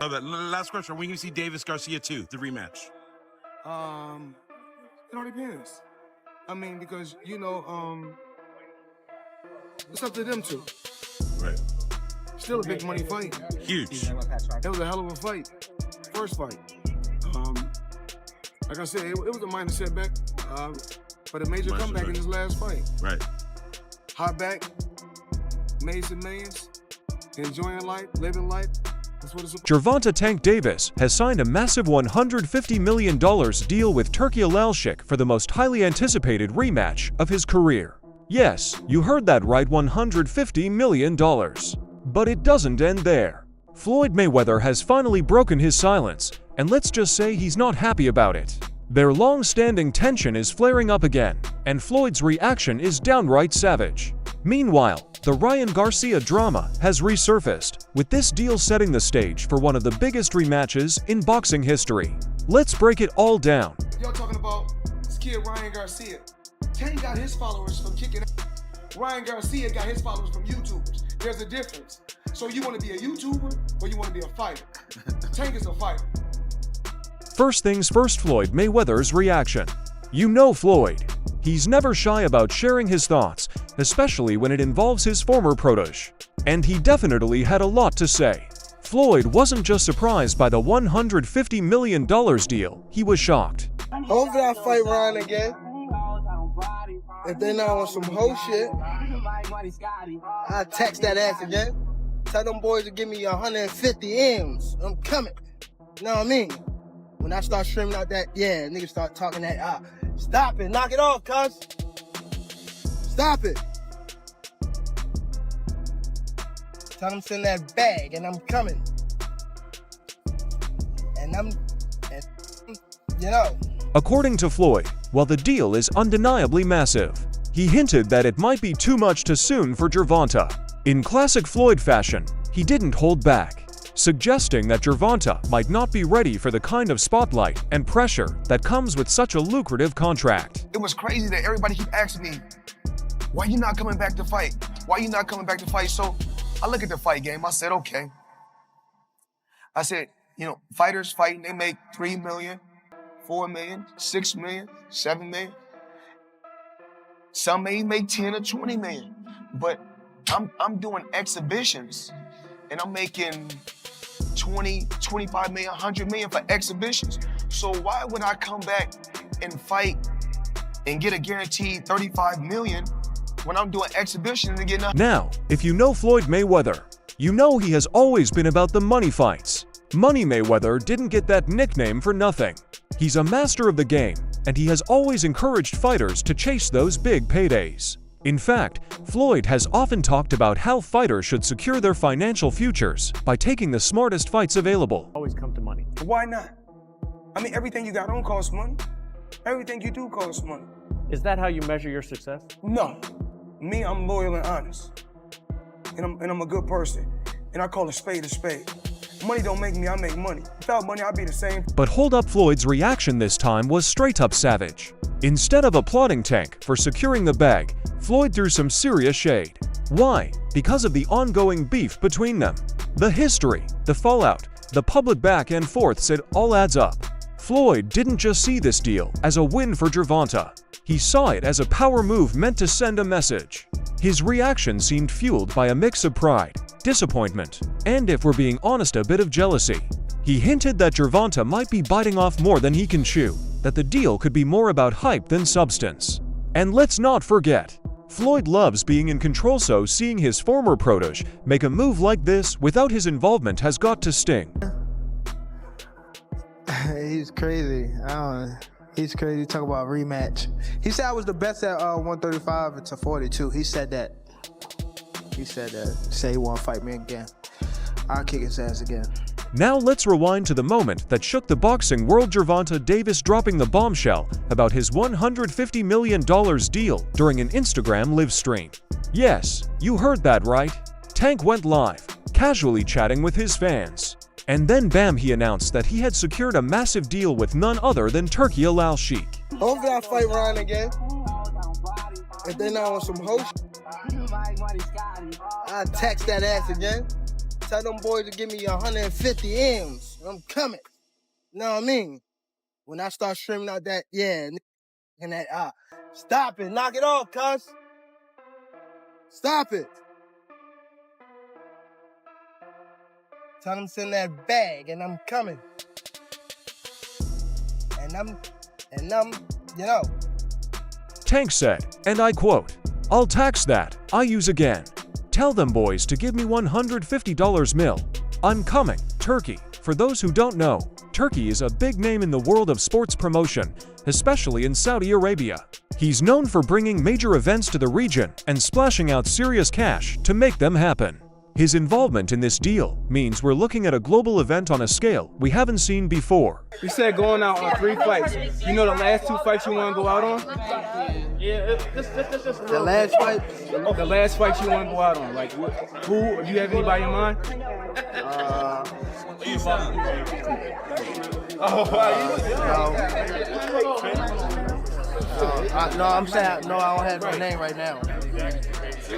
Last question. When can you see Davis Garcia 2, the rematch? It all depends. I mean, because, you know, it's up to them two. Right. Still a big money fight. Huge. It was a hell of a fight. First fight. Like I said, it was a minor setback, but a major comeback in his last fight. Right. Hot back, made some millions, enjoying life, living life. That's what it's about. Gervonta Tank Davis has signed a massive $150 million deal with Turki Alalshikh for the most highly anticipated rematch of his career. Yes, you heard that right, $150 million. But it doesn't end there. Floyd Mayweather has finally broken his silence, and let's just say he's not happy about it. Their long-standing tension is flaring up again, and Floyd's reaction is downright savage. Meanwhile, the Ryan Garcia drama has resurfaced, with this deal setting the stage for one of the biggest rematches in boxing history. Let's break it all down. Y'all talking about this kid Ryan Garcia. Tank got his followers from kicking. Ryan Garcia got his followers from YouTubers. There's a difference. So you want to be a YouTuber or you want to be a fighter? Tank is a fighter. First things first, Floyd Mayweather's reaction. You know Floyd. He's never shy about sharing his thoughts, especially when it involves his former protege. And he definitely had a lot to say. Floyd wasn't just surprised by the $150 million deal, he was shocked. Hopefully I fight Ryan again. If they not on some whole shit, I text that ass again. Tell them boys to give me 150 M's. I'm coming. You know what I mean? When I start streaming out that, yeah, niggas start talking that, stop it, knock it off, cuz. Stop it. Tell them send that bag and I'm coming. And you know. According to Floyd, while the deal is undeniably massive, he hinted that it might be too much too soon for Gervonta. In classic Floyd fashion, he didn't hold back, suggesting that Gervonta might not be ready for the kind of spotlight and pressure that comes with such a lucrative contract. It was crazy that everybody keep asking me, why you not coming back to fight? Why you not coming back to fight? So I look at the fight game, I said, okay. I said, you know, fighters fighting, they make 3 million, 4 million, 6 million, 7 million. Some may make 10 or 20 million, but I'm doing exhibitions and I'm making 20, 25 million, 100 million for exhibitions. So why would I come back and fight and get a guaranteed 35 million when I'm doing exhibitions and getting Now, if you know Floyd Mayweather, you know he has always been about the money fights. Money Mayweather didn't get that nickname for nothing. He's a master of the game, and he has always encouraged fighters to chase those big paydays. In fact, Floyd has often talked about how fighters should secure their financial futures by taking the smartest fights available. Always come to money. Why not? I mean, everything you got don't cost money. Everything you do costs money. Is that how you measure your success? No. Me, I'm loyal and honest. And I'm a good person. And I call a spade a spade. Money don't make me, I make money. Without money, I'd be the same. But hold up, Floyd's reaction this time was straight up savage. Instead of applauding Tank for securing the bag, Floyd threw some serious shade. Why? Because of the ongoing beef between them. The history, the fallout, the public back and forths, it all adds up. Floyd didn't just see this deal as a win for Gervonta. He saw it as a power move meant to send a message. His reaction seemed fueled by a mix of pride, disappointment, and, if we're being honest, a bit of jealousy. He hinted that Gervonta might be biting off more than he can chew, that the deal could be more about hype than substance. And let's not forget, Floyd loves being in control, so seeing his former protege make a move like this without his involvement has got to sting. He's crazy. He's crazy. Talk about rematch. He said I was the best at 135 to 42. He said that. He said that. Say he won't fight me again. I'll kick his ass again. Now let's rewind to the moment that shook the boxing world. Gervonta Davis dropping the bombshell about his $150 million deal during an Instagram live stream. Yes, you heard that right. Tank went live, casually chatting with his fans. And then bam, he announced that he had secured a massive deal with none other than Turki Alalshikh. Hopefully I fight Ryan again. If they not on some whole shit, I text that ass again. Tell them boys to give me 150 M's. I'm coming. You know what I mean? When I start streaming out that, yeah, and that, stop it. Knock it off, cuz. Stop it. Tell them to send that bag, and I'm coming. And I'm, you know. Tank said, and I quote, "I'll tax that. I use again. Tell them boys to give me $150 mil. I'm coming, Turki." For those who don't know, Turki is a big name in the world of sports promotion, especially in Saudi Arabia. He's known for bringing major events to the region and splashing out serious cash to make them happen. His involvement in this deal means we're looking at a global event on a scale we haven't seen before. You said going out on 3 fights. You know the last 2 fights you want to go out on? Yeah, The last fight? The last fight you want to go out on. Like, who? Do you have anybody in mind? No, I'm saying, no, I don't have no name right now.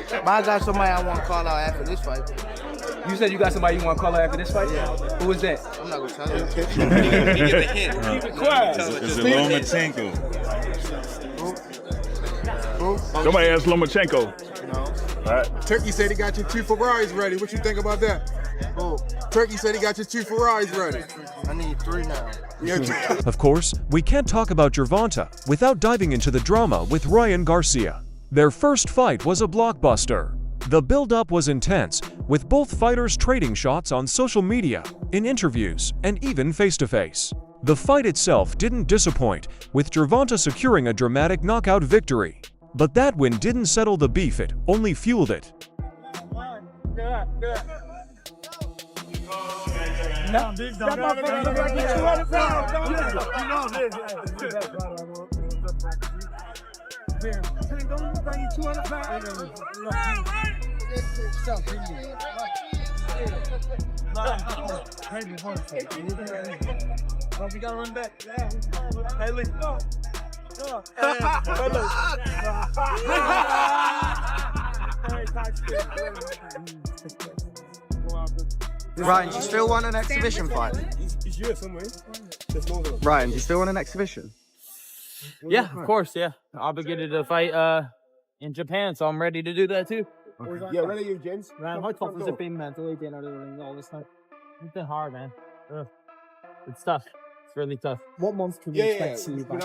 But I got somebody I want to call out after this fight. You said you got somebody you want to call out after this fight? Yeah. Who is that? I'm not going to tell you. Keep it quiet. It's Lomachenko. Who? Somebody asked Lomachenko. No. All right. Turkey said he got your 2 Ferraris ready. What you think about that? Who? Turkey said he got your 2 Ferraris ready. I need 3 now. Of course, we can't talk about Gervonta without diving into the drama with Ryan Garcia. Their first fight was a blockbuster. The build-up was intense, with both fighters trading shots on social media, in interviews, and even face-to-face. The fight itself didn't disappoint, with Gervonta securing a dramatic knockout victory. But that win didn't settle the beef, it only fueled it. We gotta run back. Hey, Lee. Ryan, do you still want an exhibition fight? He's here somewhere. Ryan, do you still want an exhibition? Yeah, of course, yeah. Obligated to fight in Japan, so I'm ready to do that too. Yeah, where are you, James? Man, how tough has it been mentally being out of the ring all this time? It's been hard, man. It's tough. It's really tough. What month can we expect to see you back?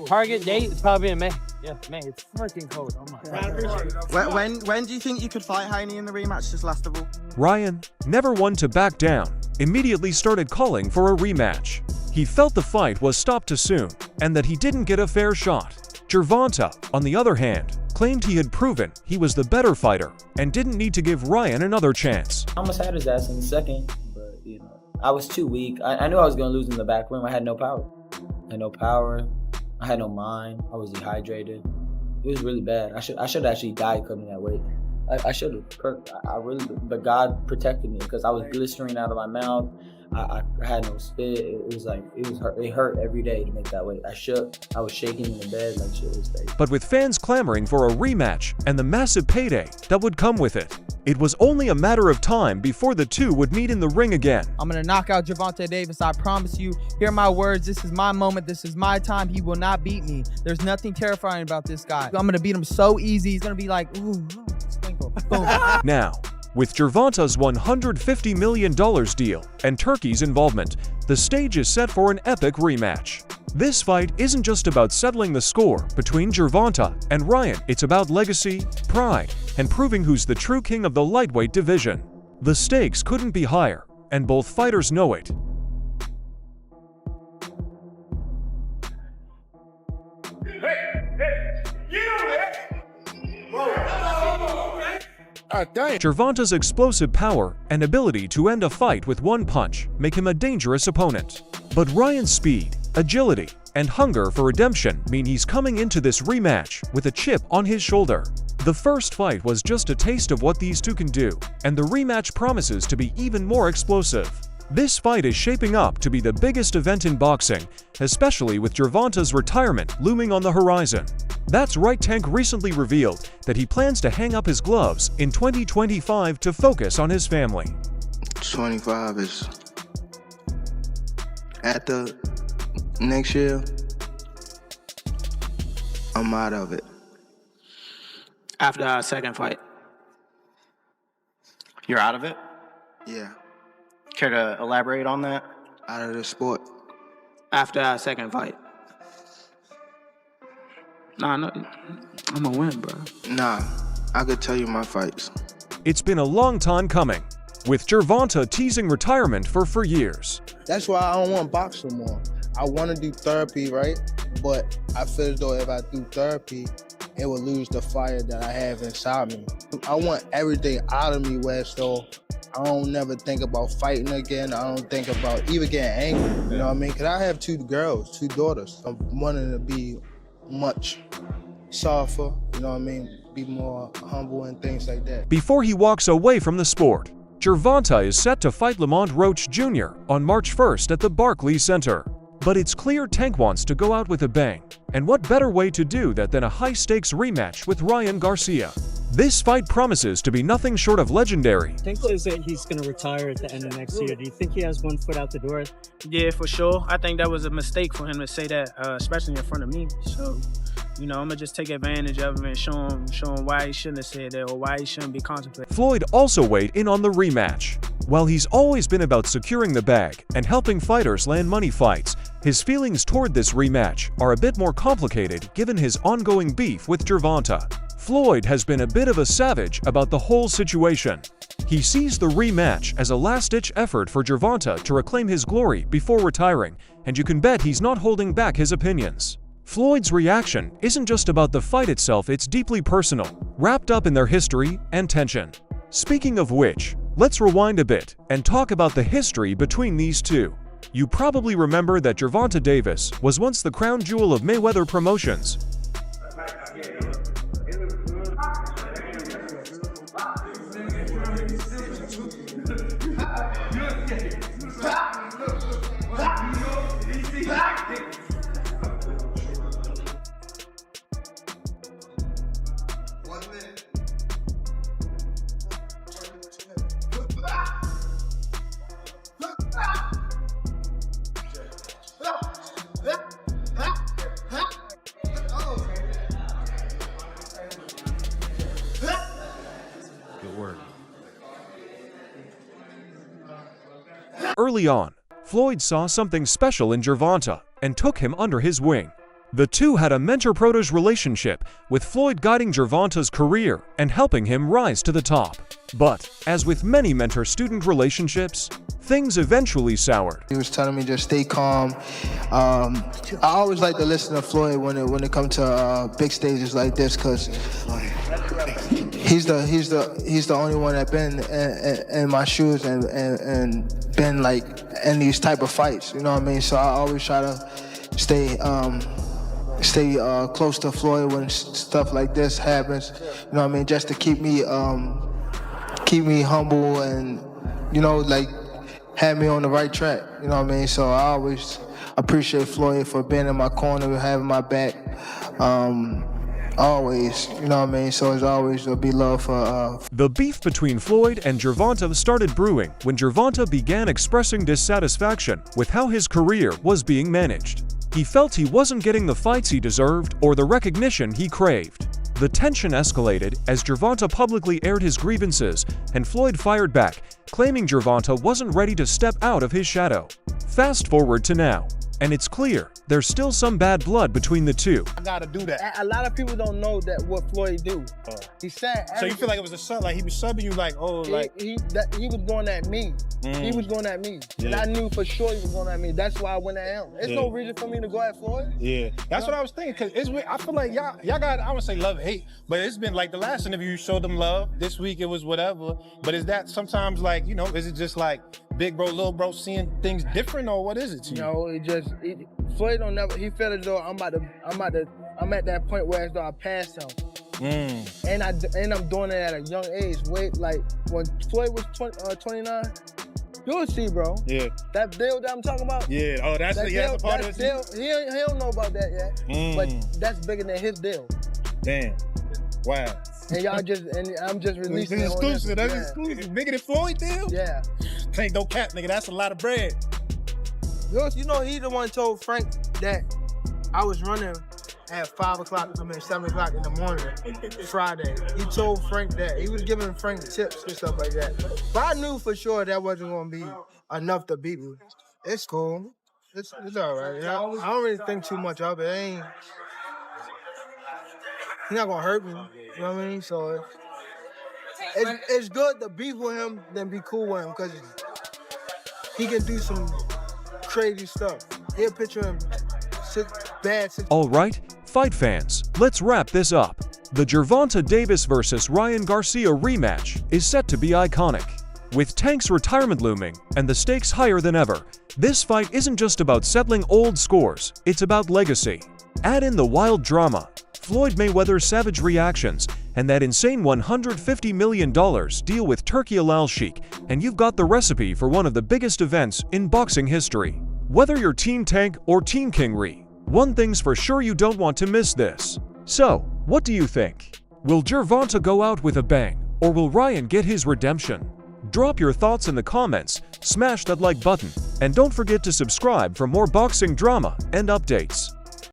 Target date is probably in May. Yeah, May. It's fucking cold. Oh my God. When do you think you could fight Heine in the rematch, just last of all? Ryan, never one to back down, immediately started calling for a rematch. He felt the fight was stopped too soon, and that he didn't get a fair shot. Gervonta, on the other hand, claimed he had proven he was the better fighter and didn't need to give Ryan another chance. I almost had his ass in the second, but I was too weak. I knew I was gonna lose in the back room. I had no power. I had no mind. I was dehydrated. It was really bad. I should actually died cutting that weight. I should have. I really, but God protected me because I was blistering out of my mouth. I had no spit. It hurt every day to make that weight. I shook. I was shaking in the bed like shit was crazy. But with fans clamoring for a rematch and the massive payday that would come with it, it was only a matter of time before the two would meet in the ring again. I'm gonna knock out Gervonta Davis. I promise you. Hear my words. This is my moment. This is my time. He will not beat me. There's nothing terrifying about this guy. I'm gonna beat him so easy. He's gonna be like, ooh, sprinkle. Boom. Now, with Gervonta's $150 million deal and Turki's involvement, the stage is set for an epic rematch. This fight isn't just about settling the score between Gervonta and Ryan. It's about legacy, pride, and proving who's the true king of the lightweight division. The stakes couldn't be higher, and both fighters know it. Gervonta's explosive power and ability to end a fight with one punch make him a dangerous opponent. But Ryan's speed, agility, and hunger for redemption mean he's coming into this rematch with a chip on his shoulder. The first fight was just a taste of what these two can do, and the rematch promises to be even more explosive. This fight is shaping up to be the biggest event in boxing, especially with Gervonta's retirement looming on the horizon. That's right, Tank recently revealed that he plans to hang up his gloves in 2025 to focus on his family. 25 is after next year, I'm out of it. After our second fight, you're out of it? Yeah, Care to elaborate on that? out of the sport. After our second fight. Nah, no, I'm gonna win, bro. Nah, I could tell you my fights. It's been a long time coming, with Gervonta teasing retirement for years. That's why I don't want to box no more. I want to do therapy, right? But I feel as though if I do therapy, it will lose the fire that I have inside me. I want everything out of me where so I don't never think about fighting again. I don't think about even getting angry, you know what I mean? Because I have 2 girls, 2 daughters. I'm wanting to be much softer, you know what I mean? Be more humble and things like that. Before he walks away from the sport, Gervonta is set to fight Lamont Roach Jr. on March 1st at the Barclays Center. But it's clear Tank wants to go out with a bang, and what better way to do that than a high-stakes rematch with Ryan Garcia? This fight promises to be nothing short of legendary. Tank says that he's going to retire at the end of next year. Do you think he has one foot out the door? Yeah, for sure. I think that was a mistake for him to say that, especially in front of me. So, you know, I'm gonna just take advantage of him and show him why he shouldn't have said that or why he shouldn't be contemplating. Floyd also weighed in on the rematch. While he's always been about securing the bag and helping fighters land money fights, his feelings toward this rematch are a bit more complicated given his ongoing beef with Gervonta. Floyd has been a bit of a savage about the whole situation. He sees the rematch as a last-ditch effort for Gervonta to reclaim his glory before retiring, and you can bet he's not holding back his opinions. Floyd's reaction isn't just about the fight itself, it's deeply personal, wrapped up in their history and tension. Speaking of which, let's rewind a bit and talk about the history between these two. You probably remember that Gervonta Davis was once the crown jewel of Mayweather Promotions. Early on, Floyd saw something special in Gervonta and took him under his wing. The two had a mentor-protege relationship, with Floyd guiding Gervonta's career and helping him rise to the top. But, as with many mentor-student relationships, things eventually soured. He was telling me just stay calm. I always like to listen to Floyd when it comes to big stages like this, because he's the only one that been in my shoes and been like in these type of fights. You know what I mean? So I always try to stay close to Floyd when stuff like this happens. You know what I mean? Just to keep me humble and, you know, like have me on the right track. You know what I mean? So I always appreciate Floyd for being in my corner, having my back. Always, you know what I mean? So it's always there'll be love for The beef between Floyd and Gervonta started brewing when Gervonta began expressing dissatisfaction with how his career was being managed. He felt he wasn't getting the fights he deserved or the recognition he craved. The tension escalated as Gervonta publicly aired his grievances, and Floyd fired back, claiming Gervonta wasn't ready to step out of his shadow. Fast forward to now, and it's clear there's still some bad blood between the two. I gotta do that. A lot of people don't know that what Floyd do. He said. So you feel like it was a sub, like he was subbing you, like he was going at me. He was going at me, and I knew for sure he was going at me. That's why I went at him. There's no reason for me to go at Floyd. Yeah, that's what I was thinking. Cause I feel like y'all got, I would say love and hate, but it's been like the last interview you showed them love. This week it was whatever. But is that sometimes like, you know, is it just like big bro, little bro seeing things different, or what is it to you? No, Floyd don't never. He felt as though I'm at that point where as though I passed him. And I'm doing it at a young age. Wait, like when Floyd was 29, you'll see, bro. Yeah. That deal that I'm talking about. Yeah. Oh, that's a part of it. He don't know about that yet. But that's bigger than his deal. Damn. Wow. And I'm just releasing It's it on exclusive. That's yeah. exclusive. Bigger than Floyd deal? Yeah. Ain't no cap, nigga. That's a lot of bread. You know, he the one told Frank that I was running at 5 o'clock, 7 o'clock in the morning, Friday. He told Frank that. He was giving Frank tips and stuff like that. But I knew for sure that wasn't going to be enough to beat me. It's cool. It's all right. I don't really think too much of it. He's not going to hurt me. You know what I mean? So it's good to beef with him than be cool with him because he can do some crazy stuff. He'll picture him bad. Alright, fight fans, let's wrap this up. The Gervonta Davis vs. Ryan Garcia rematch is set to be iconic. With Tank's retirement looming and the stakes higher than ever, this fight isn't just about settling old scores, it's about legacy. Add in the wild drama, Floyd Mayweather's savage reactions, and that insane $150 million deal with Turki Alalshikh, and you've got the recipe for one of the biggest events in boxing history. Whether you're Team Tank or Team Kingery, one thing's for sure, you don't want to miss this. So, what do you think? Will Gervonta go out with a bang, or will Ryan get his redemption? Drop your thoughts in the comments, smash that like button, and don't forget to subscribe for more boxing drama and updates.